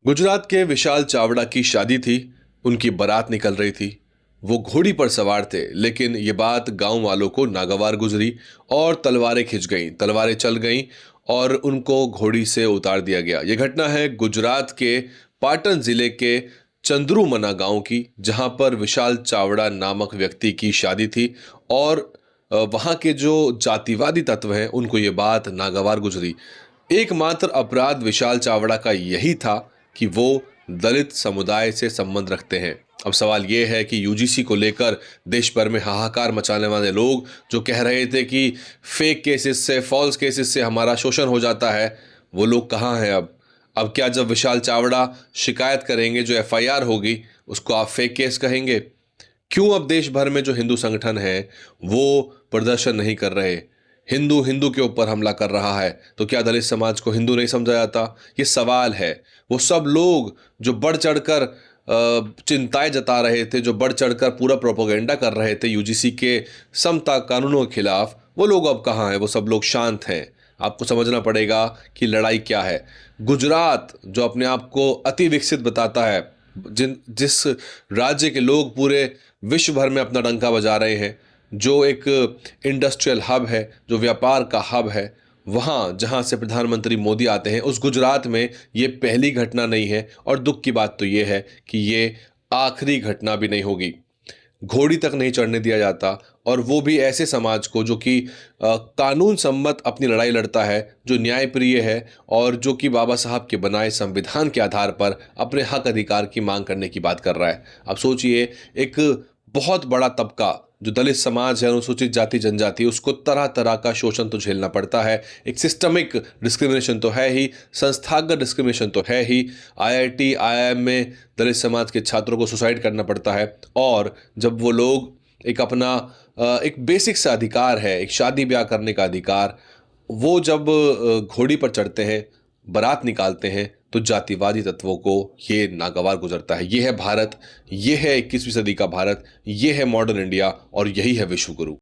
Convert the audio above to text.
गुजरात के विशाल चावड़ा की शादी थी। उनकी बारात निकल रही थी। वो घोड़ी पर सवार थे, लेकिन ये बात गांव वालों को नागवार गुजरी और तलवारें खिंच गईं, तलवारें चल गईं और उनको घोड़ी से उतार दिया गया। ये घटना है गुजरात के पाटन जिले के चंद्रुमना गांव की, जहां पर विशाल चावड़ा नामक व्यक्ति की शादी थी और वहां के जो जातिवादी तत्व हैं उनको ये बात नागवार गुजरी। एकमात्र अपराध विशाल चावड़ा का यही था कि वो दलित समुदाय से संबंध रखते हैं। अब सवाल ये है कि यूजीसी को लेकर देश भर में हाहाकार मचाने वाले लोग जो कह रहे थे कि फेक केसेस से, फॉल्स केसेस से हमारा शोषण हो जाता है, वो लोग कहाँ हैं अब? अब क्या जब विशाल चावड़ा शिकायत करेंगे, जो एफआईआर होगी, उसको आप फेक केस कहेंगे? क्यों अब देश भर में जो हिंदू संगठन है वो प्रदर्शन नहीं कर रहे? हिंदू हिंदू के ऊपर हमला कर रहा है, तो क्या दलित समाज को हिंदू नहीं समझा जाता? ये सवाल है। वो सब लोग जो बढ़ चढ़कर चिंताएं जता रहे थे, जो बढ़ चढ़कर पूरा प्रोपोगेंडा कर रहे थे यूजीसी के समता कानूनों के खिलाफ, वो लोग अब कहाँ हैं? वो सब लोग शांत हैं। आपको समझना पड़ेगा कि लड़ाई क्या है। गुजरात जो अपने आप को अति विकसित बताता है, जिस राज्य के लोग पूरे विश्व भर में अपना डंका बजा रहे हैं, जो एक इंडस्ट्रियल हब है, जो व्यापार का हब है, वहाँ जहाँ से प्रधानमंत्री मोदी आते हैं, उस गुजरात में ये पहली घटना नहीं है। और दुख की बात तो ये है कि ये आखिरी घटना भी नहीं होगी। घोड़ी तक नहीं चढ़ने दिया जाता, और वो भी ऐसे समाज को जो कि कानून सम्मत अपनी लड़ाई लड़ता है, जो न्यायप्रिय है और जो कि बाबा साहब के बनाए संविधान के आधार पर अपने हक अधिकार की मांग करने की बात कर रहा है। अब सोचिए, एक बहुत बड़ा तबका जो दलित समाज है, अनुसूचित जाति जनजाति, उसको तरह तरह का शोषण तो झेलना पड़ता है। एक सिस्टमिक डिस्क्रिमिनेशन तो है ही, संस्थागत डिस्क्रिमिनेशन तो है ही। आईआईटी आईआईएम में दलित समाज के छात्रों को सुसाइड करना पड़ता है। और जब वो लोग एक अपना एक बेसिक सा अधिकार है, एक शादी ब्याह करने का अधिकार, वो जब घोड़ी पर चढ़ते हैं, बारात निकालते हैं, तो जातिवादी तत्वों को ये नागवार गुजरता है। ये है भारत, ये है 21वीं सदी का भारत, ये है मॉडर्न इंडिया, और यही है विश्व गुरु।